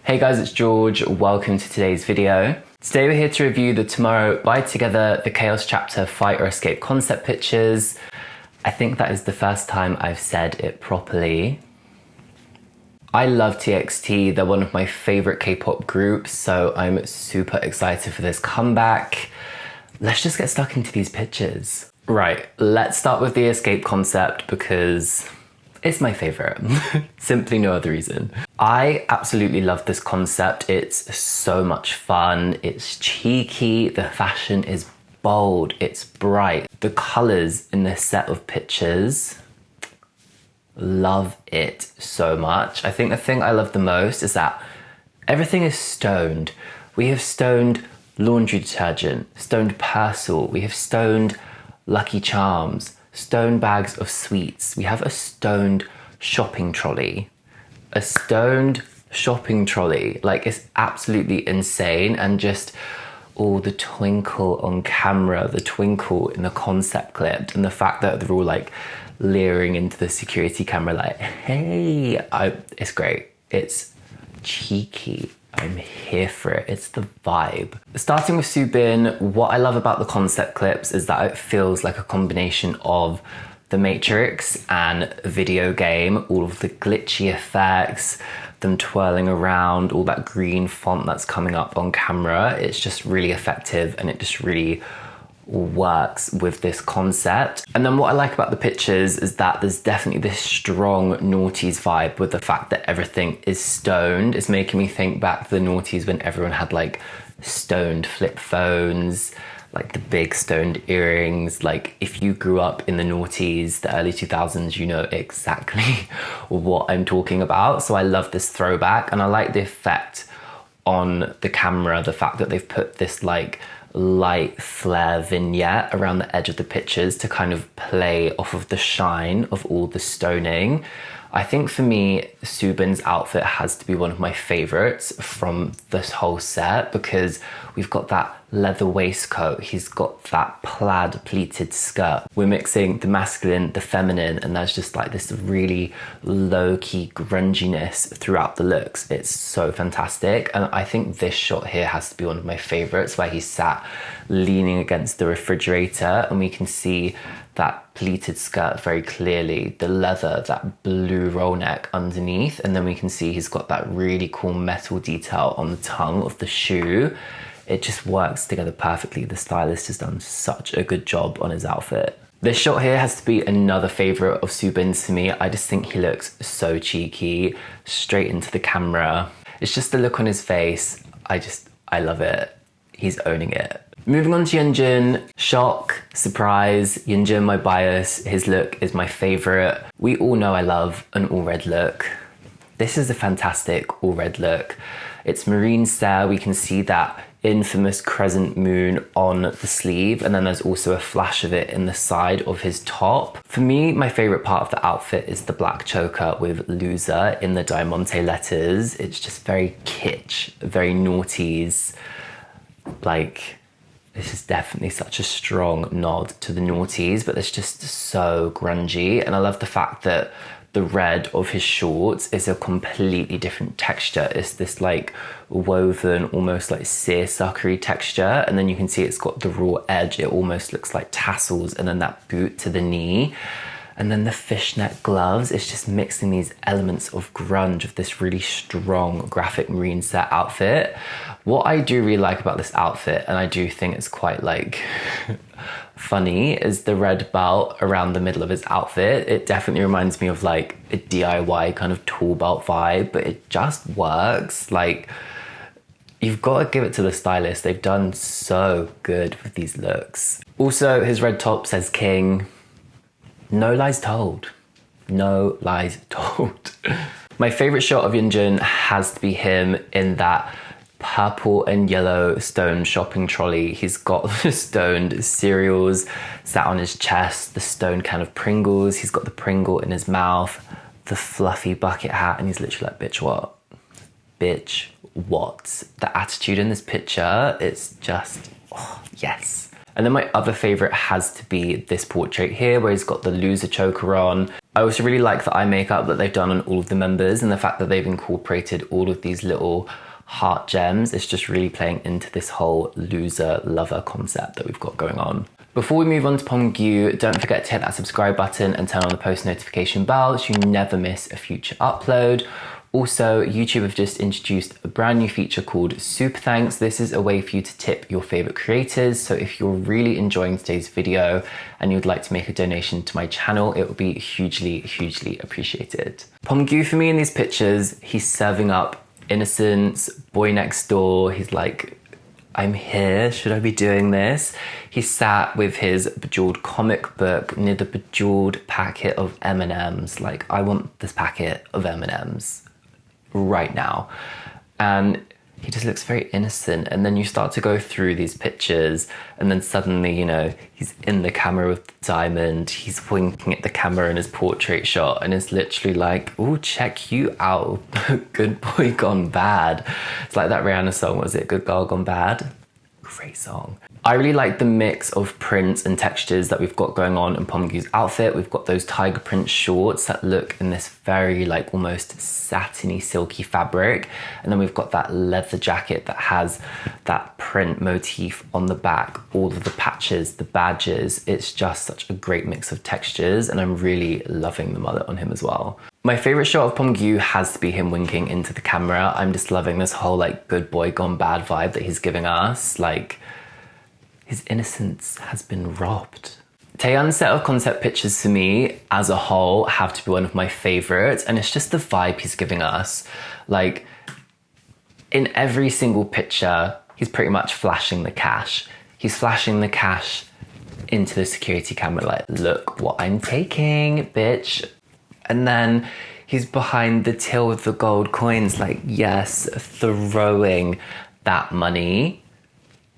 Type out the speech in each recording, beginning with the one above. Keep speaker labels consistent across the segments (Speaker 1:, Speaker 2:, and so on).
Speaker 1: Hey guys, it's George. Welcome to today's video. Today we're here to review the Tomorrow Buy Together The Chaos Chapter Fight or Escape concept pictures. I think that is the first time I've said it properly. I love TXT. They're one of my favorite K-pop groups, so I'm super excited for this comeback. Let's just get stuck into these pictures. Right, let's start with the escape concept because it's my favorite. Simply no other reason. I absolutely love this concept. It's so much fun. It's cheeky. The fashion is bold. It's bright. The colors in this set of pictures, love it so much. I think the thing I love the most is that everything is stoned. We have stoned laundry detergent, stoned Persil. We have stoned Lucky Charms, stone bags of sweets. We have a stoned shopping trolley. A stoned shopping trolley. Like, it's absolutely insane. And just all the twinkle on camera, the twinkle in the concept clip, and the fact that they're all like leering into the security camera like, hey, it's great. It's cheeky. I'm here for it. It's the vibe. Starting with Soobin, what I love about the concept clips is that it feels like a combination of The Matrix and a video game. All of the glitchy effects, them twirling around, all that green font that's coming up on camera. It's just really effective and it just really works with this concept. And then what I like about the pictures is that there's definitely this strong noughties vibe with the fact that everything is stoned. It's making me think back to the noughties when everyone had like stoned flip phones, like the big stoned earrings. Like, if you grew up in the noughties, the early 2000s, you know exactly what I'm talking about. So I love this throwback, and I like the effect on the camera, the fact that they've put this like light flare vignette around the edge of the pictures to kind of play off of the shine of all the stoning. I think for me, Soobin's outfit has to be one of my favorites from this whole set because we've got that leather waistcoat, he's got that plaid pleated skirt. We're mixing the masculine, the feminine, and there's just like this really low-key grunginess throughout the looks. It's so fantastic. And I think this shot here has to be one of my favorites, where he's sat leaning against the refrigerator and we can see that pleated skirt very clearly, the leather, that blue roll neck underneath, and then we can see he's got that really cool metal detail on the tongue of the shoe. It just works together perfectly. The stylist has done such a good job on his outfit. This shot here has to be another favorite of Soobin's for me. I just think he looks so cheeky, straight into the camera. It's just the look on his face. I love it. He's owning it. Moving on to Yeonjun, shock, surprise. Yeonjun, my bias, his look is my favorite. We all know I love an all red look. This is a fantastic all red look. It's marine stare. We can see that infamous crescent moon on the sleeve, and then there's also a flash of it in the side of his top. For me, my favorite part of the outfit is the black choker with loser in the diamante letters. It's just very kitsch, very noughties. Like, this is definitely such a strong nod to the noughties, but it's just so grungy. And I love the fact that the red of his shorts is a completely different texture. It's this like woven, almost like seersuckery texture. And then you can see it's got the raw edge. It almost looks like tassels, and then that boot to the knee. And then the fishnet gloves, it's just mixing these elements of grunge of this really strong graphic marine set outfit. What I do really like about this outfit, and I do think it's quite like funny, is the red belt around the middle of his outfit. It definitely reminds me of like a DIY kind of tool belt vibe, but it just works. Like, you've got to give it to the stylist. They've done so good with these looks. Also, his red top says king. No lies told. No lies told. My favorite shot of Yeonjun has to be him in that purple and yellow stone shopping trolley. He's got the stoned cereals sat on his chest, the stone can of Pringles. He's got the Pringle in his mouth, the fluffy bucket hat, and he's literally like, bitch, what? Bitch, what? The attitude in this picture, it's just, oh, yes. And then my other favorite has to be this portrait here where he's got the loser choker on. I also really like the eye makeup that they've done on all of the members, and the fact that they've incorporated all of these little heart gems. It's just really playing into this whole loser lover concept that we've got going on. Before we move on to Pomgu, don't forget to hit that subscribe button and turn on the post notification bell so you never miss a future upload. Also, YouTube have just introduced a brand new feature called Super Thanks. This is a way for you to tip your favorite creators. So if you're really enjoying today's video and you'd like to make a donation to my channel, it would be hugely, hugely appreciated. Pomgu for me in these pictures, he's serving up innocence, boy next door. He's like, I'm here, should I be doing this? He sat with his bejeweled comic book near the bejeweled packet of M&Ms. Like, I want this packet of M&Ms right now. And he just looks very innocent. And then you start to go through these pictures and then suddenly, you know, he's in the camera with the diamond, he's winking at the camera in his portrait shot, and it's literally like, oh, check you out, good boy gone bad. It's like that Rihanna song, was it Good Girl Gone Bad? Great song. I really like the mix of prints and textures that we've got going on in Pomgu's outfit. We've got those tiger print shorts that look in this very like almost satiny, silky fabric. And then we've got that leather jacket that has that print motif on the back, all of the patches, the badges. It's just such a great mix of textures, and I'm really loving the mullet on him as well. My favorite shot of Pomgu has to be him winking into the camera. I'm just loving this whole like good boy gone bad vibe that he's giving us. Like, his innocence has been robbed. Taeyeon's set of concept pictures for me as a whole have to be one of my favorites, and it's just the vibe he's giving us. Like, in every single picture, he's pretty much flashing the cash. He's flashing the cash into the security camera like, look what I'm taking, bitch. And then he's behind the till with the gold coins, like, yes, throwing that money.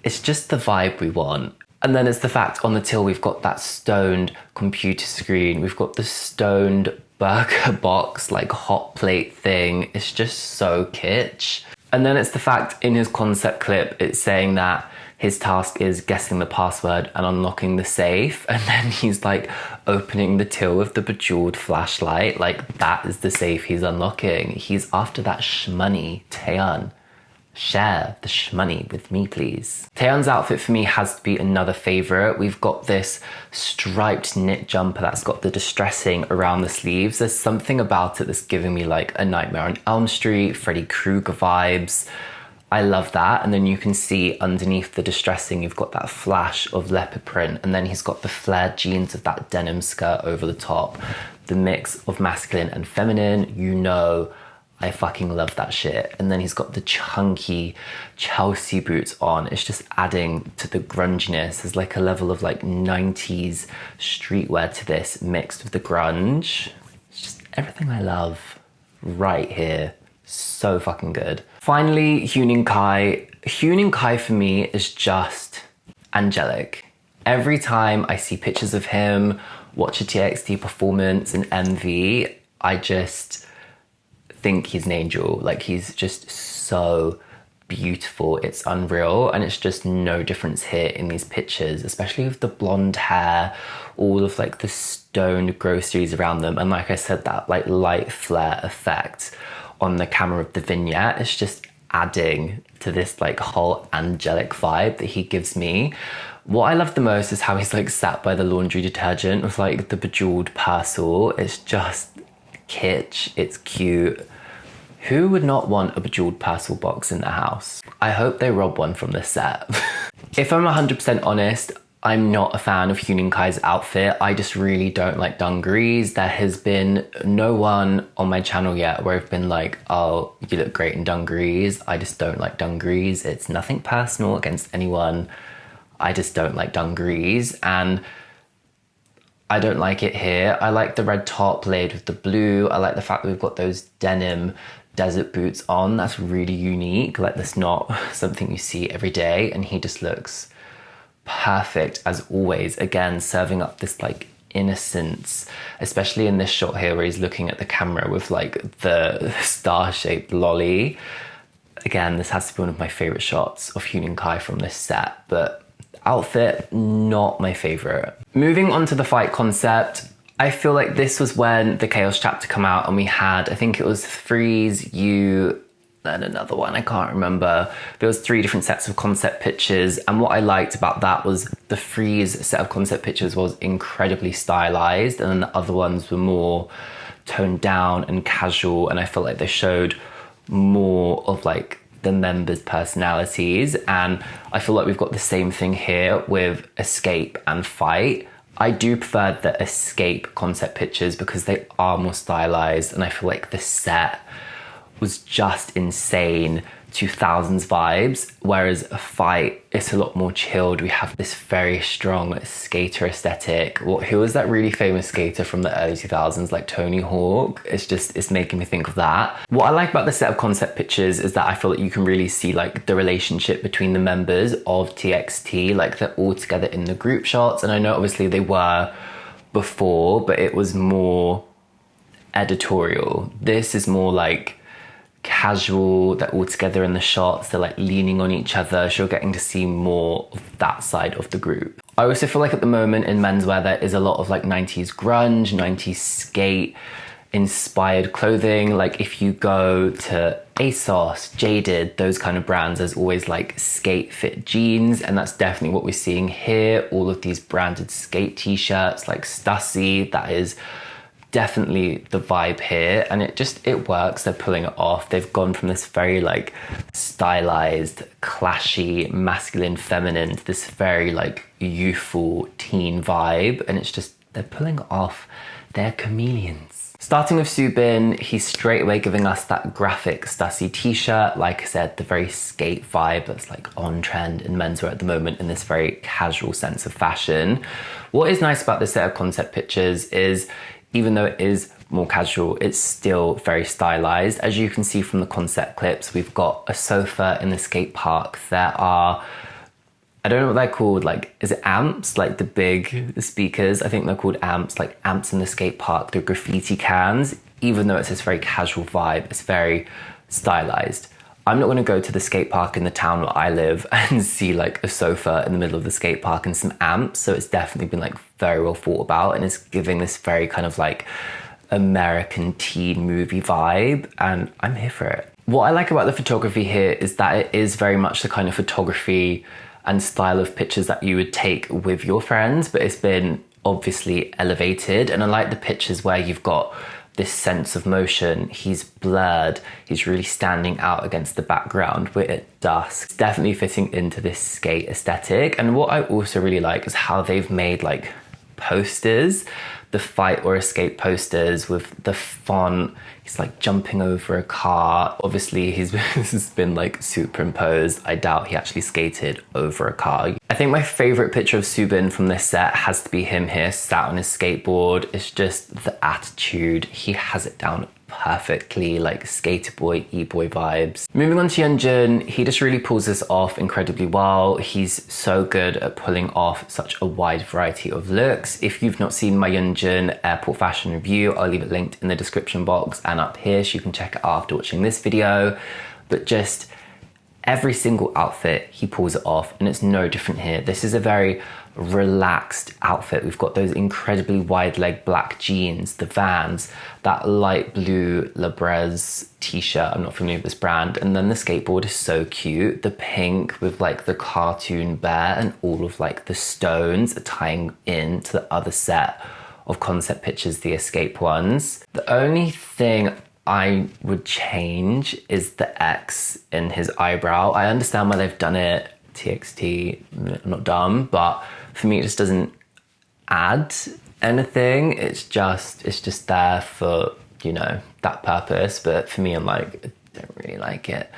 Speaker 1: It's just the vibe we want. And then it's the fact on the till we've got that stoned computer screen, we've got the stoned burger box, like hot plate thing. It's just so kitsch. And then it's the fact in his concept clip, it's saying that his task is guessing the password and unlocking the safe. And then he's like opening the till with the bejeweled flashlight. Like, that is the safe he's unlocking. He's after that shmoney. Taeyeon, share the shmoney with me, please. Taeyeon's outfit for me has to be another favorite. We've got this striped knit jumper that's got the distressing around the sleeves. There's something about it that's giving me like a Nightmare on Elm Street, Freddy Krueger vibes. I love that. And then you can see underneath the distressing, you've got that flash of leopard print. And then he's got the flared jeans of that denim skirt over the top. The mix of masculine and feminine, you know, I fucking love that shit. And then he's got the chunky Chelsea boots on. It's just adding to the grunginess. There's like a level of like 90s streetwear to this mixed with the grunge. It's just everything I love right here. So fucking good. Finally, Huening Kai. Huening Kai for me is just angelic. Every time I see pictures of him, watch a TXT performance in MV, I just think he's an angel. Like, he's just so beautiful. It's unreal. And it's just no difference here in these pictures, especially with the blonde hair, all of like the stoned groceries around them. And like I said, that like light flare effect on the camera of the vignette is just adding to this like whole angelic vibe that he gives me. What I love the most is how he's like sat by the laundry detergent with like the bejeweled parcel. It's just kitsch, it's cute. Who would not want a bejeweled parcel box in their house? I hope they rob one from this set. If I'm 100% honest, I'm not a fan of Huening Kai's outfit. I just really don't like dungarees. There has been no one on my channel yet where I've been like, oh, you look great in dungarees. I just don't like dungarees. It's nothing personal against anyone. I just don't like dungarees, and I don't like it here. I like the red top layered with the blue. I like the fact that we've got those denim desert boots on. That's really unique. Like, that's not something you see every day, and he just looks perfect as always. Again, serving up this like innocence, especially in this shot here where he's looking at the camera with like the star-shaped lolly. Again, this has to be one of my favorite shots of Huening Kai from this set, but outfit, not my favorite. Moving on to the fight concept, I feel like this was when the Chaos chapter come out and we had, I think it was Freeze, You, and another one, I can't remember. There was 3 different sets of concept pictures, and what I liked about that was the Freeze set of concept pictures was incredibly stylized, and then the other ones were more toned down and casual, and I felt like they showed more of like the members' personalities. And I feel like we've got the same thing here with Escape and Fight. I do prefer the Escape concept pictures because they are more stylized, and I feel like the set was just insane 2000s vibes, whereas a Fight, it's a lot more chilled. We have this very strong skater aesthetic. Who was that really famous skater from the early 2000s, like Tony Hawk? It's making me think of that. What I like about the set of concept pictures is that I feel like you can really see like the relationship between the members of TXT, like they're all together in the group shots. And I know obviously they were before, but it was more editorial. This is more like casual, they're all together in the shots, they're like leaning on each other, so you're getting to see more of that side of the group. I also feel like at the moment in menswear there is a lot of like 90s grunge, 90s skate inspired clothing. Like if you go to ASOS, Jaded, those kind of brands, there's always like skate fit jeans, and that's definitely what we're seeing here. All of these branded skate t-shirts like Stussy, that is definitely the vibe here, and it works. They're pulling it off. They've gone from this very like stylized, clashy, masculine, feminine to this very like youthful teen vibe, and they're pulling it off. They're chameleons. Starting with Soobin, he's straight away giving us that graphic Stussy t-shirt. Like I said, the very skate vibe that's like on trend in menswear at the moment in this very casual sense of fashion. What is nice about this set of concept pictures is even though it is more casual, it's still very stylized. As you can see from the concept clips, we've got a sofa in the skate park. There are, I don't know what they're called, like, is it amps? Like the big speakers, I think they're called amps, like amps in the skate park. They're graffiti cans. Even though it's this very casual vibe, it's very stylized. I'm not going to go to the skate park in the town where I live and see like a sofa in the middle of the skate park and some amps. So it's definitely been like very well thought about, and it's giving this very kind of like American teen movie vibe, and I'm here for it. What I like about the photography here is that it is very much the kind of photography and style of pictures that you would take with your friends, but it's been obviously elevated. And I like the pictures where you've got this sense of motion. He's blurred, he's really standing out against the background. We're at dusk. It's definitely fitting into this skate aesthetic. And what I also really like is how they've made like posters, the Fight or Escape posters with the font. He's like jumping over a car. Obviously this has been like superimposed. I doubt he actually skated over a car. I think my favorite picture of Soobin from this set has to be him here sat on his skateboard. It's just the attitude. He has it down perfectly, like skater boy, e-boy vibes. Moving on to Yeonjun, he just really pulls this off incredibly well. He's so good at pulling off such a wide variety of looks. If you've not seen my Yeonjun airport fashion review, I'll leave it linked in the description box and up here so you can check it out after watching this video. But just every single outfit, he pulls it off, and it's no different here. This is a very relaxed outfit. We've got those incredibly wide leg black jeans, the Vans, that light blue Labrez t-shirt, I'm not familiar with this brand, and then the skateboard is so cute. The pink with like the cartoon bear and all of like the stones are tying in to the other set of concept pictures, the Escape ones. The only thing I would change is the X in his eyebrow. I understand why they've done it, TXT, I'm not dumb, but for me it just doesn't add anything. It's just there for, you know, that purpose, but for me I'm like, I don't really like it.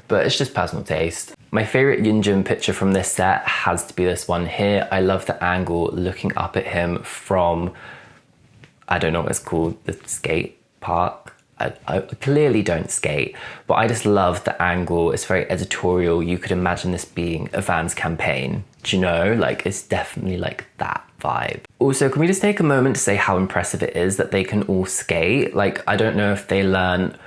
Speaker 1: But it's just personal taste. My favorite Yeonjun picture from this set has to be this one here. I love the angle looking up at him from, I don't know what it's called, the skate park. I clearly don't skate, but I just love the angle. It's very editorial. You could imagine this being a Vans campaign. Do you know? Like, it's definitely like that vibe. Also, can we just take a moment to say how impressive it is that they can all skate? Like, I don't know if they learn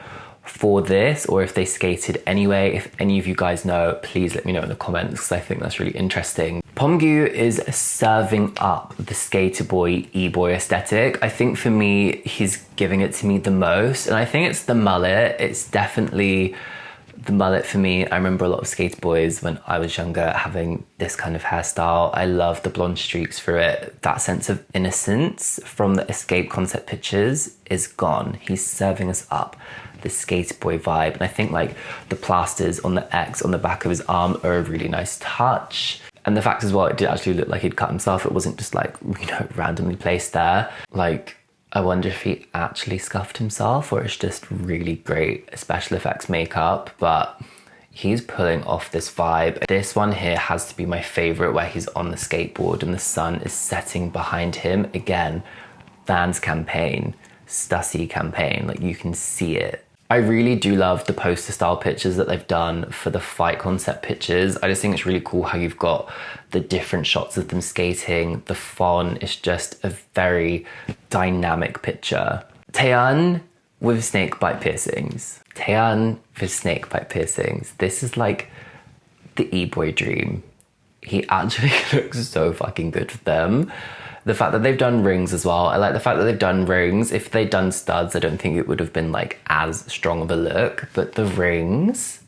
Speaker 1: for this, or if they skated anyway. If any of you guys know, please let me know in the comments, because I think that's really interesting. Pomgu is serving up the skater boy, e-boy aesthetic. I think for me, he's giving it to me the most, and I think it's the mullet. It's definitely the mullet for me. I remember a lot of skater boys when I was younger having this kind of hairstyle. I love the blonde streaks through it. That sense of innocence from the Escape concept pictures is gone. He's serving us up the skater boy vibe. And I think like the plasters on the X on the back of his arm are a really nice touch. And the fact as well, it did actually look like he'd cut himself. It wasn't just like, you know, randomly placed there. Like, I wonder if he actually scuffed himself, or it's just really great special effects makeup, but he's pulling off this vibe. This one here has to be my favorite, where he's on the skateboard and the sun is setting behind him. Again, Vans campaign, Stussy campaign, like you can see it. I really do love the poster style pictures that they've done for the fight concept pictures. I just think it's really cool how you've got the different shots of them skating. The font is just a very dynamic picture. Taeyeon with snake bite piercings. Taeyeon with snake bite piercings. This is like the e-boy dream. He actually looks so fucking good with them. The fact that they've done rings as well. I like the fact that they've done rings. If they'd done studs, I don't think it would have been like as strong of a look, but the rings,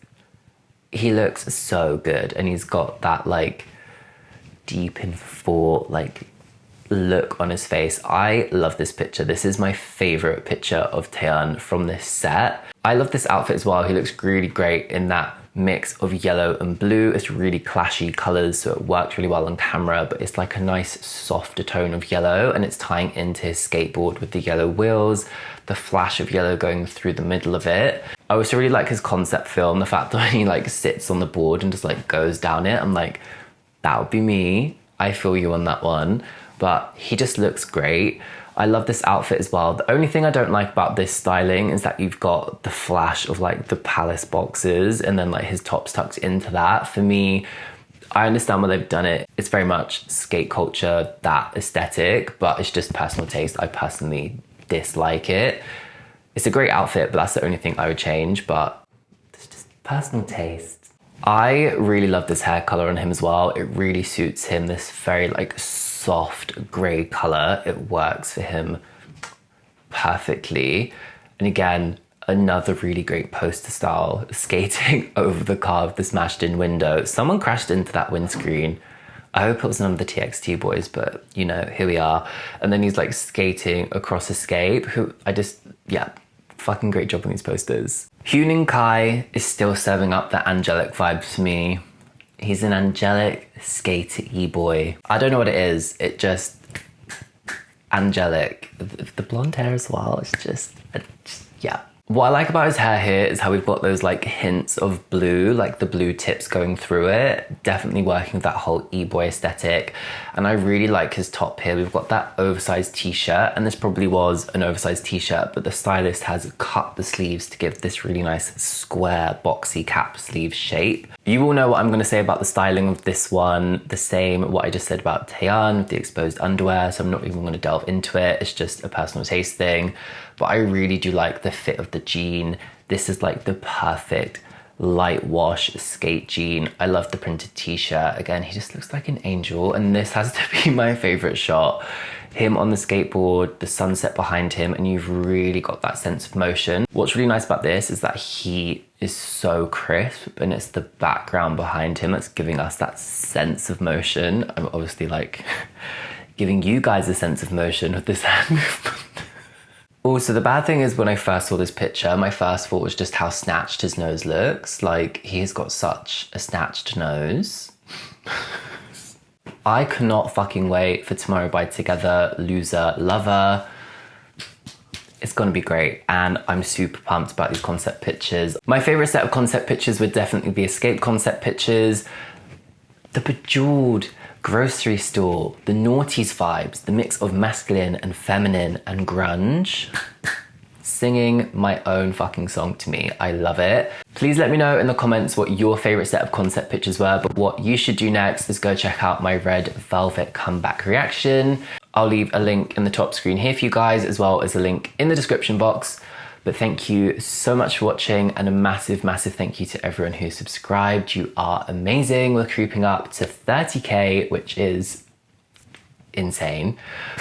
Speaker 1: he looks so good. And he's got that like deep in thought, like look on his face. I love this picture. This is my favorite picture of Taeyeon from this set. I love this outfit as well. He looks really great in that mix of yellow and blue. It's really clashy colors, so it works really well on camera, but it's like a nice softer tone of yellow, and it's tying into his skateboard with the yellow wheels, the flash of yellow going through the middle of it. I also really like his concept film, the fact that when he like sits on the board and just like goes down it, I'm like, that would be me. I feel you on that one. But he just looks great. I love this outfit as well. The only thing I don't like about this styling is that you've got the flash of like the palace boxes and then like his top's tucked into that. For me, I understand why they've done it. It's very much skate culture, that aesthetic, but it's just personal taste. I personally dislike it. It's a great outfit, but that's the only thing I would change, but it's just personal taste. I really love this hair color on him as well. It really suits him, this very like soft grey colour. It works for him perfectly. And again, another really great poster style, skating over the car with the smashed in window. Someone crashed into that windscreen. I hope it was none of the TXT boys, but you know, here we are. And then he's like skating across Escape, who yeah, fucking great job on these posters. Hyunin Kai is still serving up the angelic vibes for me. He's an angelic skater e-boy. I don't know what it is. It just, angelic. The blonde hair as well. It's just, yeah. What I like about his hair here is how we've got those like hints of blue, like the blue tips going through it. Definitely working with that whole e-boy aesthetic. And I really like his top here. We've got that oversized t-shirt, and this probably was an oversized t-shirt, but the stylist has cut the sleeves to give this really nice square boxy cap sleeve shape. You all know what I'm going to say about the styling of this one. The same what I just said about Taeyeon with the exposed underwear, so I'm not even going to delve into it. It's just a personal taste thing. But I really do like the fit of the jean. This is like the perfect light wash skate jean. I love the printed t-shirt. Again, he just looks like an angel, and this has to be my favorite shot. Him on the skateboard, the sunset behind him, and you've really got that sense of motion. What's really nice about this is that he is so crisp, and it's the background behind him that's giving us that sense of motion. I'm obviously like giving you guys a sense of motion with this hand movement. Also, the bad thing is when I first saw this picture, my first thought was just how snatched his nose looks. Like, he's got such a snatched nose. I cannot fucking wait for Tomorrow by Together, Loser, Lover. It's gonna be great, and I'm super pumped about these concept pictures. My favorite set of concept pictures would definitely be Escape concept pictures, the Bejeweled grocery store, the noughties vibes, the mix of masculine and feminine and grunge. Singing my own fucking song to me. I love it. Please let me know in the comments what your favorite set of concept pictures were, but what you should do next is go check out my red velvet comeback reaction. I'll leave a link in the top screen here for you guys, as well as a link in the description box. But thank you so much for watching, and a massive, massive thank you to everyone who subscribed. You are amazing. We're creeping up to 30K, which is insane.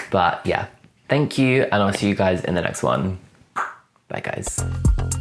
Speaker 1: But yeah, thank you, and I'll see you guys in the next one. Bye guys.